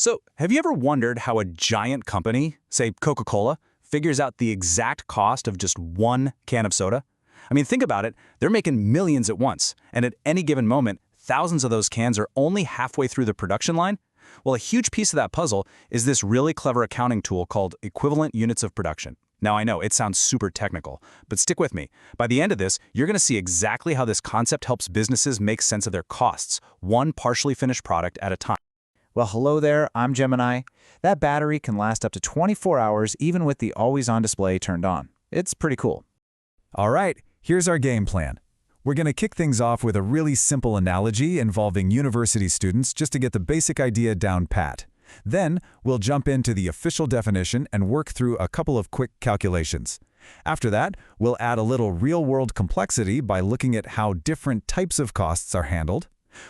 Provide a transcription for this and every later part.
So, have you ever wondered how a giant company, say Coca-Cola, figures out the exact cost of just one can of soda? I mean, think about it. They're making millions at once, and at any given moment, thousands of those cans are only halfway through the production line. Well, a huge piece of that puzzle is this really clever accounting tool called equivalent units of production. Now, I know it sounds super technical, but stick with me. By the end of this, you're going to see exactly how this concept helps businesses make sense of their costs, one partially finished product at a time. Well, hello there, I'm Gemini. That battery can last up to 24 hours even with the always-on display turned on. It's pretty cool. All right, here's our game plan. We're going to kick things off with a really simple analogy involving university students just to get the basic idea down pat. Then, we'll jump into the official definition and work through a couple of quick calculations. After that, we'll add a little real-world complexity by looking at how different types of costs are handled.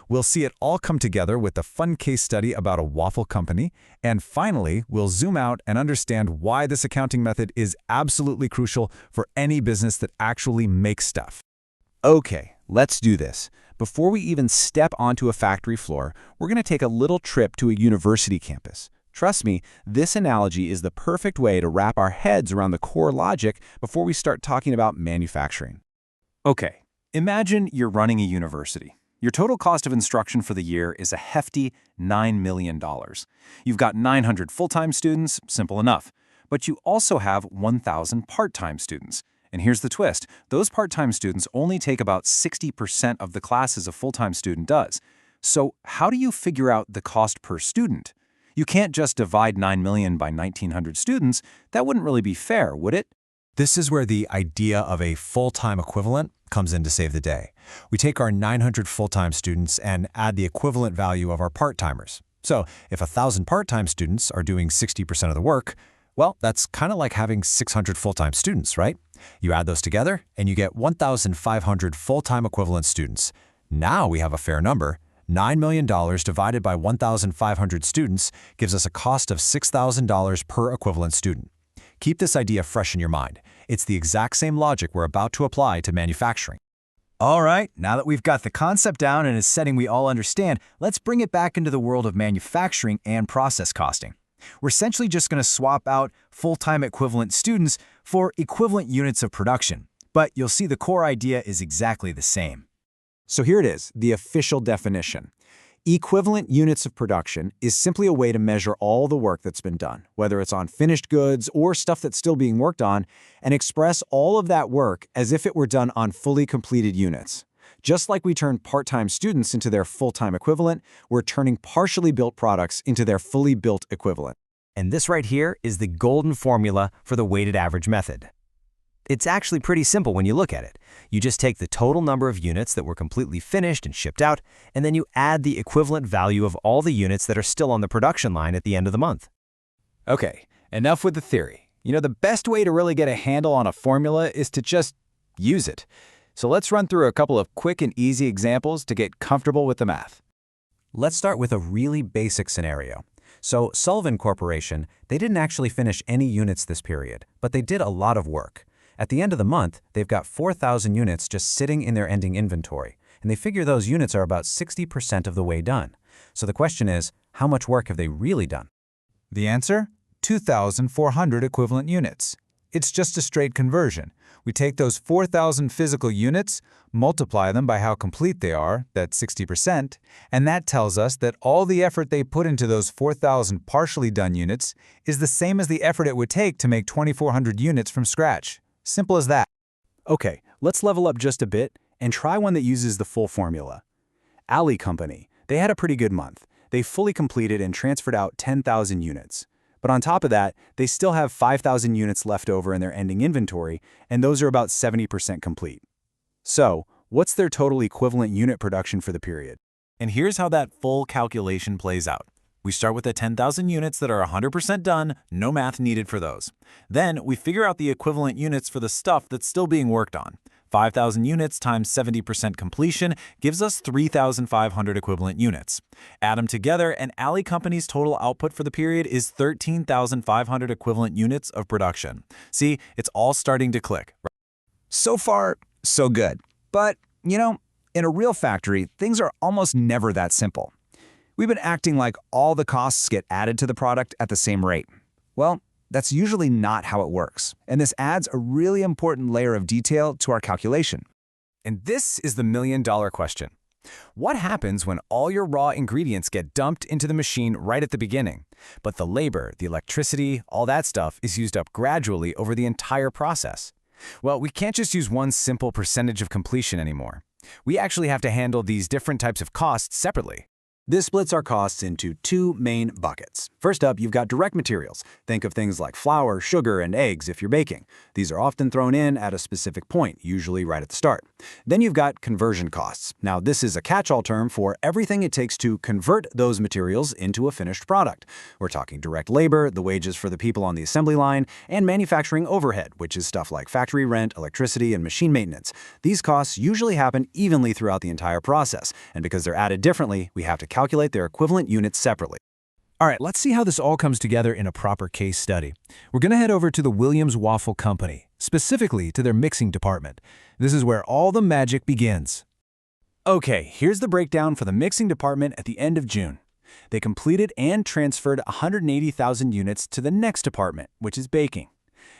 We'll see it all come together with a fun case study about a waffle company. And finally, we'll zoom out and understand why this accounting method is absolutely crucial for any business that actually makes stuff. Okay, let's do this. Before we even step onto a factory floor, we're going to take a little trip to a university campus. Trust me, this analogy is the perfect way to wrap our heads around the core logic before we start talking about manufacturing. Okay, imagine you're running a university. Your total cost of instruction for the year is a hefty $9 million. You've got 900 full-time students, simple enough. But you also have 1,000 part-time students. And here's the twist. Those part-time students only take about 60% of the classes a full-time student does. So how do you figure out the cost per student? You can't just divide 9 million by 1,900 students. That wouldn't really be fair, would it? This is where the idea of a full-time equivalent comes in to save the day. We take our 900 full-time students and add the equivalent value of our part-timers. So if 1,000 part-time students are doing 60% of the work, well, that's kind of like having 600 full-time students, right? You add those together and you get 1,500 full-time equivalent students. Now we have a fair number. $9 million divided by 1,500 students gives us a cost of $6,000 per equivalent student. Keep this idea fresh in your mind. It's the exact same logic we're about to apply to manufacturing. All right, now that we've got the concept down and a setting we all understand, let's bring it back into the world of manufacturing and process costing. We're essentially just going to swap out full-time equivalent students for equivalent units of production, but you'll see the core idea is exactly the same. So here it is, the official definition. Equivalent units of production is simply a way to measure all the work that's been done, whether it's on finished goods or stuff that's still being worked on, and express all of that work as if it were done on fully completed units. Just like we turn part-time students into their full-time equivalent, we're turning partially built products into their fully built equivalent. And this right here is the golden formula for the weighted average method. It's actually pretty simple when you look at it. You just take the total number of units that were completely finished and shipped out, and then you add the equivalent value of all the units that are still on the production line at the end of the month. Okay, enough with the theory. The best way to really get a handle on a formula is to just use it. So let's run through a couple of quick and easy examples to get comfortable with the math. Let's start with a really basic scenario. So Sullivan Corporation, they didn't actually finish any units this period, but they did a lot of work. At the end of the month, they've got 4,000 units just sitting in their ending inventory, and they figure those units are about 60% of the way done. So the question is, how much work have they really done? The answer? 2,400 equivalent units. It's just a straight conversion. We take those 4,000 physical units, multiply them by how complete they are, that's 60%, and that tells us that all the effort they put into those 4,000 partially done units is the same as the effort it would take to make 2,400 units from scratch. Simple as that. Okay, let's level up just a bit and try one that uses the full formula. Ali Company, they had a pretty good month. They fully completed and transferred out 10,000 units. But on top of that, they still have 5,000 units left over in their ending inventory, and those are about 70% complete. So, what's their total equivalent unit production for the period? And here's how that full calculation plays out. We start with the 10,000 units that are 100% done, no math needed for those. Then we figure out the equivalent units for the stuff that's still being worked on. 5,000 units times 70% completion gives us 3,500 equivalent units. Add them together and Ali Company's total output for the period is 13,500 equivalent units of production. See, it's all starting to click. So far, so good. But, in a real factory, things are almost never that simple. We've been acting like all the costs get added to the product at the same rate. Well, that's usually not how it works, and this adds a really important layer of detail to our calculation. And this is the million-dollar question. What happens when all your raw ingredients get dumped into the machine right at the beginning, but the labor, the electricity, all that stuff is used up gradually over the entire process? Well, we can't just use one simple percentage of completion anymore. We actually have to handle these different types of costs separately. This splits our costs into two main buckets. First up, you've got direct materials. Think of things like flour, sugar, and eggs if you're baking. These are often thrown in at a specific point, usually right at the start. Then you've got conversion costs. Now, this is a catch-all term for everything it takes to convert those materials into a finished product. We're talking direct labor, the wages for the people on the assembly line, and manufacturing overhead, which is stuff like factory rent, electricity, and machine maintenance. These costs usually happen evenly throughout the entire process, and because they're added differently, we have to calculate their equivalent units separately. All right, let's see how this all comes together in a proper case study. We're going to head over to the Williams Waffle Company, specifically to their mixing department. This is where all the magic begins. Okay, here's the breakdown for the mixing department at the end of June. They completed and transferred 180,000 units to the next department, which is baking.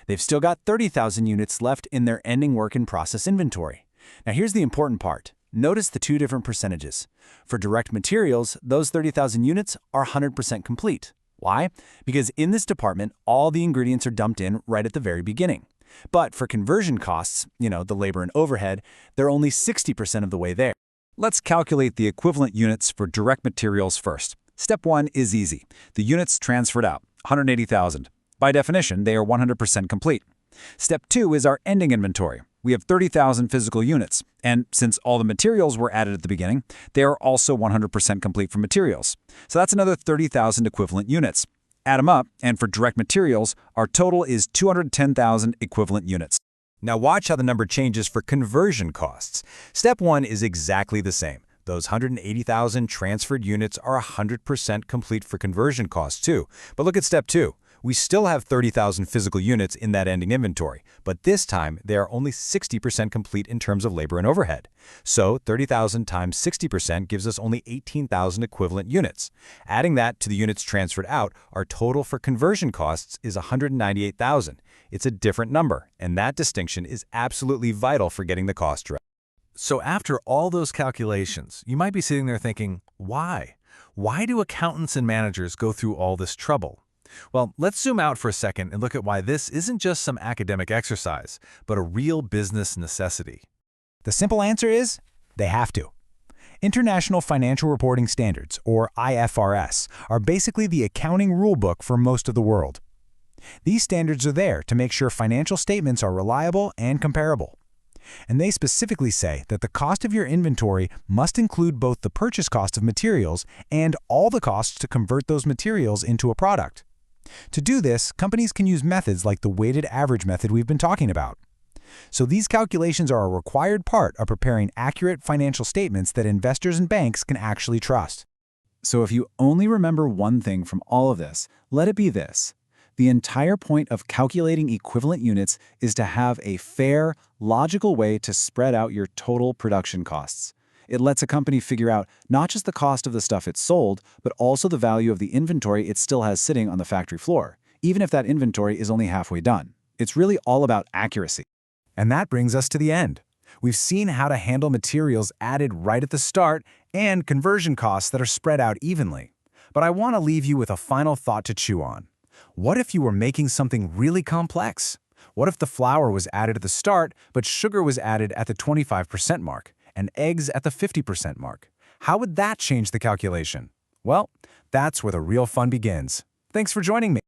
They've still got 30,000 units left in their ending work-in-process inventory. Now here's the important part. Notice the two different percentages. For direct materials, those 30,000 units are 100% complete. Why? Because in this department, all the ingredients are dumped in right at the very beginning. But for conversion costs, the labor and overhead, they're only 60% of the way there. Let's calculate the equivalent units for direct materials first. Step 1 is easy. The units transferred out, 180,000. By definition, they are 100% complete. Step 2 is our ending inventory. We have 30,000 physical units, and since all the materials were added at the beginning, they are also 100% complete for materials. So that's another 30,000 equivalent units. Add them up, and for direct materials, our total is 210,000 equivalent units. Now watch how the number changes for conversion costs. Step 1 is exactly the same. Those 180,000 transferred units are 100% complete for conversion costs too. But look at Step 2. We still have 30,000 physical units in that ending inventory, but this time they are only 60% complete in terms of labor and overhead. So 30,000 times 60% gives us only 18,000 equivalent units. Adding that to the units transferred out, our total for conversion costs is 198,000. It's a different number, and that distinction is absolutely vital for getting the cost right. So after all those calculations, you might be sitting there thinking, why? Why do accountants and managers go through all this trouble? Well, let's zoom out for a second and look at why this isn't just some academic exercise, but a real business necessity. The simple answer is, they have to. International Financial Reporting Standards, or IFRS, are basically the accounting rulebook for most of the world. These standards are there to make sure financial statements are reliable and comparable. And they specifically say that the cost of your inventory must include both the purchase cost of materials and all the costs to convert those materials into a product. To do this, companies can use methods like the weighted average method we've been talking about. So these calculations are a required part of preparing accurate financial statements that investors and banks can actually trust. So if you only remember one thing from all of this, let it be this. The entire point of calculating equivalent units is to have a fair, logical way to spread out your total production costs. It lets a company figure out not just the cost of the stuff it sold, but also the value of the inventory it still has sitting on the factory floor, even if that inventory is only halfway done. It's really all about accuracy. And that brings us to the end. We've seen how to handle materials added right at the start and conversion costs that are spread out evenly. But I want to leave you with a final thought to chew on. What if you were making something really complex? What if the flour was added at the start, but sugar was added at the 25% mark, and eggs at the 50% mark? How would that change the calculation? Well, that's where the real fun begins. Thanks for joining me.